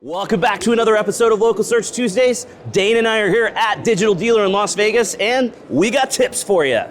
Welcome back to another episode of Local Search Tuesdays. Dane and I are here at Digital Dealer in Las Vegas, and we got tips for you.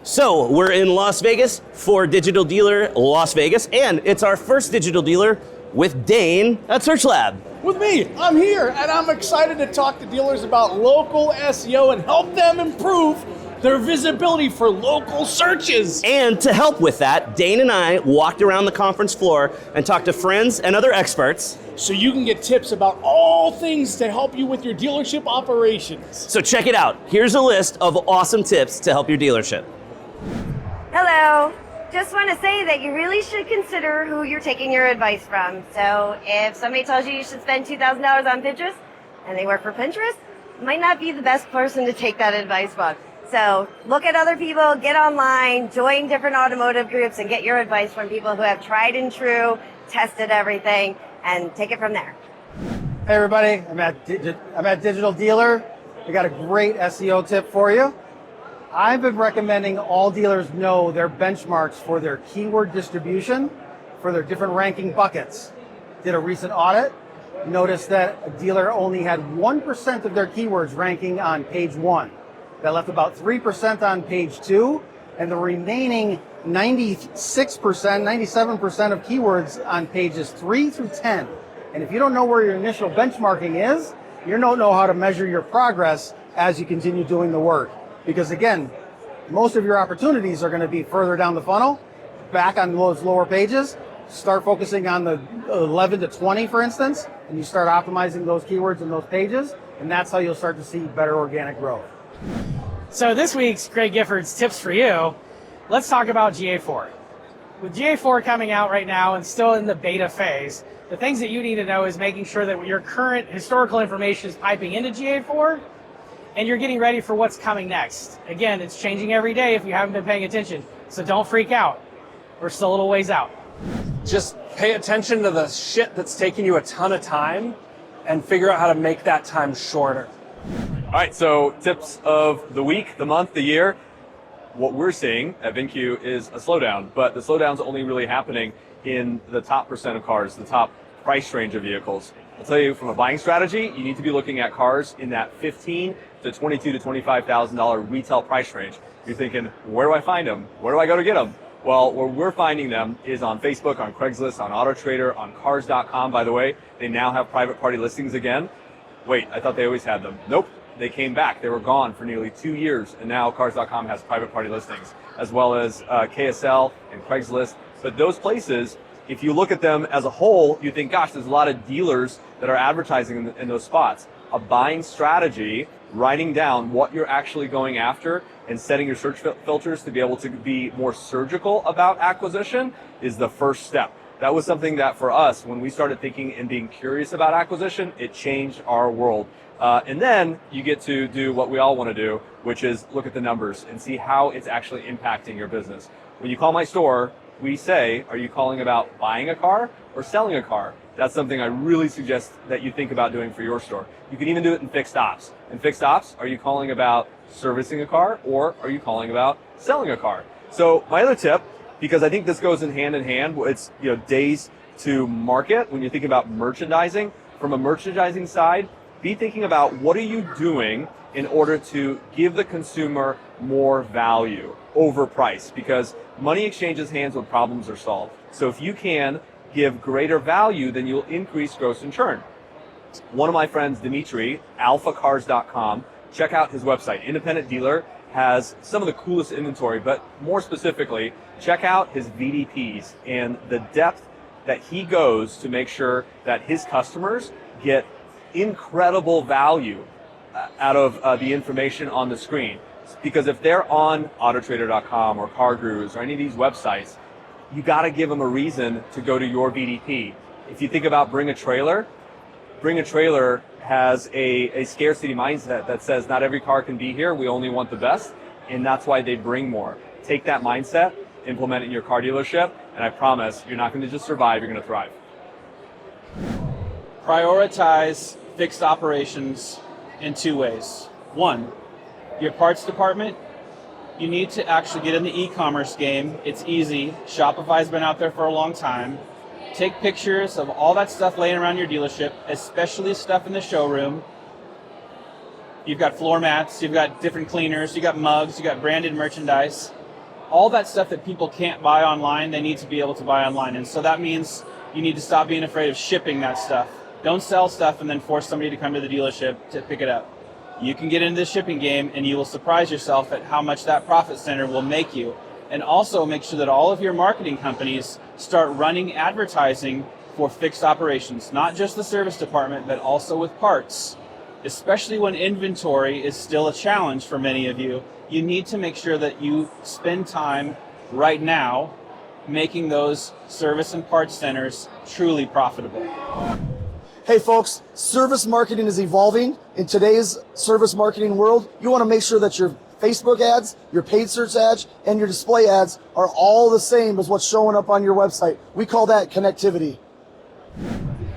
So we're in Las Vegas for Digital Dealer Las Vegas, and it's our first Digital Dealer with Dane at SearchLab. With me, I'm here, and I'm excited to talk to dealers about local SEO and help them improve their visibility for local searches. And to help with that, Dane and I walked around the conference floor and talked to friends and other experts. So you can get tips about all things to help you with your dealership operations. So check it out. Here's a list of awesome tips to help your dealership. Hello. Just want to say that you really should consider who you're taking your advice from. So if somebody tells you should spend $2,000 on Pinterest and they work for Pinterest, might not be the best person to take that advice from. So look at other people, get online, join different automotive groups, and get your advice from people who have tried and true, tested everything, and take it from there. Hey everybody, I'm at Digital Dealer. I got a great SEO tip for you. I've been recommending all dealers know their benchmarks for their keyword distribution for their different ranking buckets. Did a recent audit, noticed that a dealer only had 1% of their keywords ranking on page 1. That left about 3% on page 2, and the remaining 96%, 97% of keywords on pages 3 through 10. And if you don't know where your initial benchmarking is, you don't know how to measure your progress as you continue doing the work. Because again, most of your opportunities are going to be further down the funnel, back on those lower pages. Start focusing on the 11 to 20, for instance, and you start optimizing those keywords in those pages, and that's how you'll start to see better organic growth. So this week's Greg Gifford's tips for you, let's talk about GA4. With GA4 coming out right now and still in the beta phase, the things that you need to know is making sure that your current historical information is piping into GA4 and you're getting ready for what's coming next. Again, it's changing every day if you haven't been paying attention, so don't freak out. We're still a little ways out. Just pay attention to the shit that's taking you a ton of time and figure out how to make that time shorter. All right, so tips of the week, the month, the year. What we're seeing at VinQ is a slowdown, but the slowdown's only really happening in the top % of cars, the top price range of vehicles. I'll tell you, from a buying strategy, you need to be looking at cars in that $15,000 to $22,000 to $25,000 retail price range. You're thinking, where do I find them? Where do I go to get them? Well, where we're finding them is on Facebook, on Craigslist, on AutoTrader, on Cars.com. By the way, they now have private party listings again. Wait, I thought they always had them. Nope, they came back. They were gone for nearly 2 years, and now Cars.com has private party listings, as well as KSL and Craigslist. But those places, if you look at them as a whole, you think, gosh, there's a lot of dealers that are advertising in those spots. A buying strategy, writing down what you're actually going after and setting your search filters to be able to be more surgical about acquisition is the first step. That was something that for us, when we started thinking and being curious about acquisition, it changed our world. And then you get to do what we all want to do, which is look at the numbers and see how it's actually impacting your business. When you call my store, we say, are you calling about buying a car or selling a car? That's something I really suggest that you think about doing for your store. You can even do it in fixed ops. In fixed ops, are you calling about servicing a car or are you calling about selling a car? So my other tip, because I think this goes in hand, it's days to market. When you're thinking about merchandising, from a merchandising side, be thinking about what are you doing in order to give the consumer more value over price, because money exchanges hands when problems are solved. So if you can give greater value, then you'll increase gross and churn. One of my friends, Dimitri, alphacars.com, check out his website. Independent dealer, has some of the coolest inventory, but more specifically, check out his VDPs and the depth that he goes to make sure that his customers get incredible value out of the information on the screen. Because if they're on autotrader.com or CarGurus or any of these websites, you got to give them a reason to go to your VDP. If you think about Bring a Trailer has a scarcity mindset that says not every car can be here, we only want the best, and that's why they bring more. Take that mindset, implement it in your car dealership, and I promise you're not going to just survive, you're going to thrive. Prioritize fixed operations in two ways. One, Your parts department, you need to actually get in the e-commerce game. It's easy. Shopify's been out there for a long time. Take pictures of all that stuff laying around your dealership, especially stuff in the showroom. You've got floor mats, you've got different cleaners, you've got mugs, you've got branded merchandise. All that stuff that people can't buy online, they need to be able to buy online. And so that means you need to stop being afraid of shipping that stuff. Don't sell stuff and then force somebody to come to the dealership to pick it up. You can get into the shipping game and you will surprise yourself at how much that profit center will make you. And also make sure that all of your marketing companies start running advertising for fixed operations, not just the service department, but also with parts. Especially when inventory is still a challenge for many of you, you need to make sure that you spend time right now making those service and parts centers truly profitable. Hey folks, service marketing is evolving. In today's service marketing world, you want to make sure that your Facebook ads, your paid search ads, and your display ads are all the same as what's showing up on your website. We call that connectivity.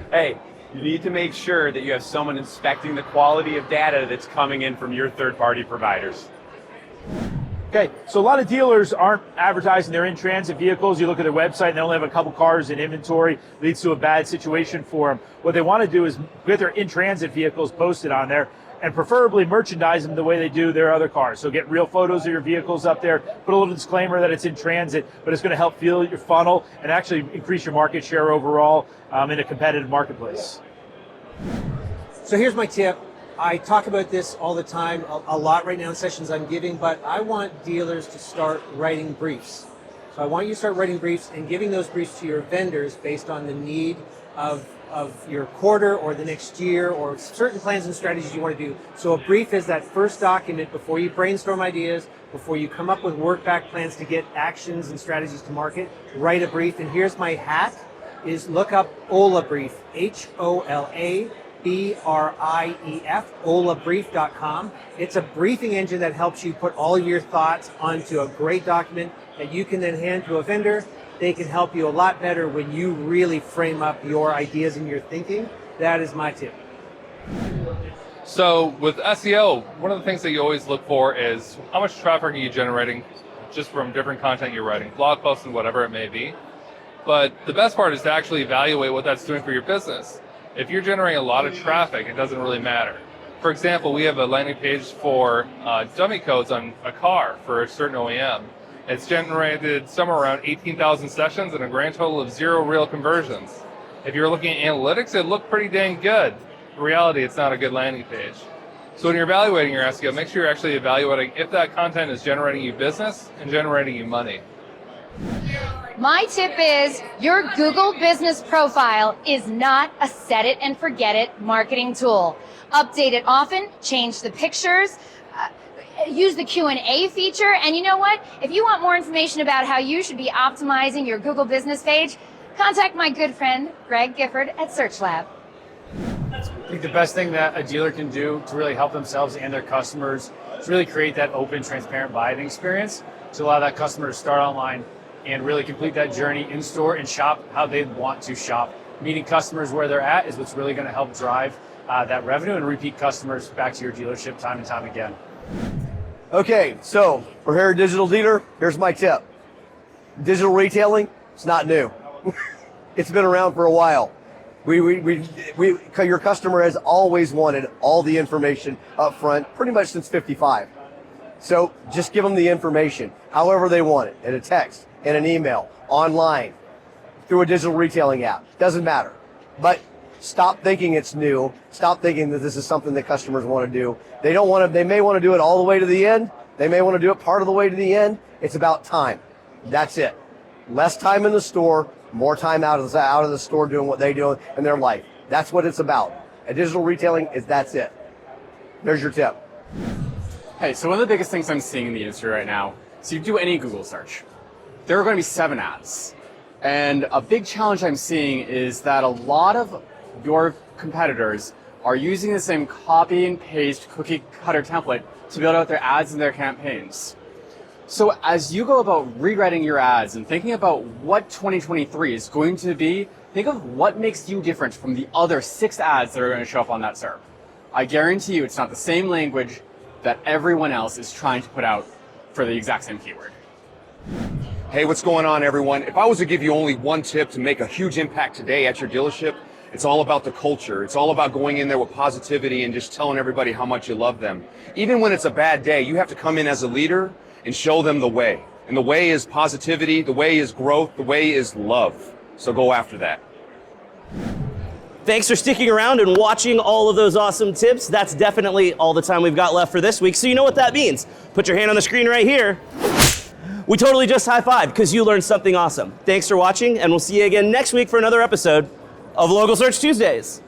Hey, you need to make sure that you have someone inspecting the quality of data that's coming in from your third-party providers. Okay, so a lot of dealers aren't advertising their in-transit vehicles. You look at their website and they only have a couple cars in inventory, leads to a bad situation for them. What they want to do is get their in-transit vehicles posted on there and preferably merchandise them the way they do their other cars. So get real photos of your vehicles up there, put a little disclaimer that it's in transit, but it's going to help fuel your funnel and actually increase your market share overall in a competitive marketplace. So here's my tip. I talk about this all the time, a lot right now in sessions I'm giving, but I want dealers to start writing briefs. So I want you to start writing briefs and giving those briefs to your vendors based on the need of your quarter or the next year or certain plans and strategies you want to do. So a brief is that first document before you brainstorm ideas, before you come up with work back plans to get actions and strategies to market. Write a brief, and here's my hack, is look up OLA Brief, HOLABRIEF, olabrief.com. It's a briefing engine that helps you put all of your thoughts onto a great document that you can then hand to a vendor. They can help you a lot better when you really frame up your ideas and your thinking. That is my tip. So with SEO, one of the things that you always look for is how much traffic are you generating just from different content you're writing, blog posts and whatever it may be. But the best part is to actually evaluate what that's doing for your business. If you're generating a lot of traffic, it doesn't really matter. For example, we have a landing page for dummy codes on a car for a certain OEM. It's generated somewhere around 18,000 sessions and a grand total of 0 real conversions. If you're looking at analytics, it looked pretty dang good. In reality, it's not a good landing page. So when you're evaluating your SEO, make sure you're actually evaluating if that content is generating you business and generating you money. My tip is your Google business profile is not a set it and forget it marketing tool. Update it often, change the pictures, use the Q&A feature, and you know what? If you want more information about how you should be optimizing your Google business page, contact my good friend, Greg Gifford at SearchLab. I think the best thing that a dealer can do to really help themselves and their customers is really create that open, transparent buying experience to allow that customer to start online and really complete that journey in store and shop how they want to shop. Meeting customers where they're at is what's really going to help drive that revenue and repeat customers back to your dealership time and time again. Okay, so we're here at Digital Dealer. Here's my tip. Digital retailing, it's not new. It's been around for a while. Your customer has always wanted all the information up front, pretty much since '55. So just give them the information, however they want it, in a text, in an email, online, through a digital retailing app. Doesn't matter. But stop thinking it's new. Stop thinking that this is something that customers want to do. They don't want to. They may want to do it all the way to the end. They may want to do it part of the way to the end. It's about time. That's it. Less time in the store, more time out of the store doing what they do in their life. That's what it's about. And digital retailing that's it. There's your tip. Hey, so one of the biggest things I'm seeing in the industry right now, so you do any Google search, there are going to be 7 ads. And a big challenge I'm seeing is that a lot of your competitors are using the same copy and paste cookie cutter template to build out their ads and their campaigns. So as you go about rewriting your ads and thinking about what 2023 is going to be, think of what makes you different from the other 6 ads that are going to show up on that SERP. I guarantee you it's not the same language, that everyone else is trying to put out for the exact same keyword. Hey, what's going on, everyone? If I was to give you only one tip to make a huge impact today at your dealership, it's all about the culture. It's all about going in there with positivity and just telling everybody how much you love them. Even when it's a bad day, you have to come in as a leader and show them the way. And the way is positivity, the way is growth, the way is love. So go after that. Thanks for sticking around and watching all of those awesome tips. That's definitely all the time we've got left for this week. So you know what that means. Put your hand on the screen right here. We totally just high-fived because you learned something awesome. Thanks for watching, and we'll see you again next week for another episode of Local Search Tuesdays.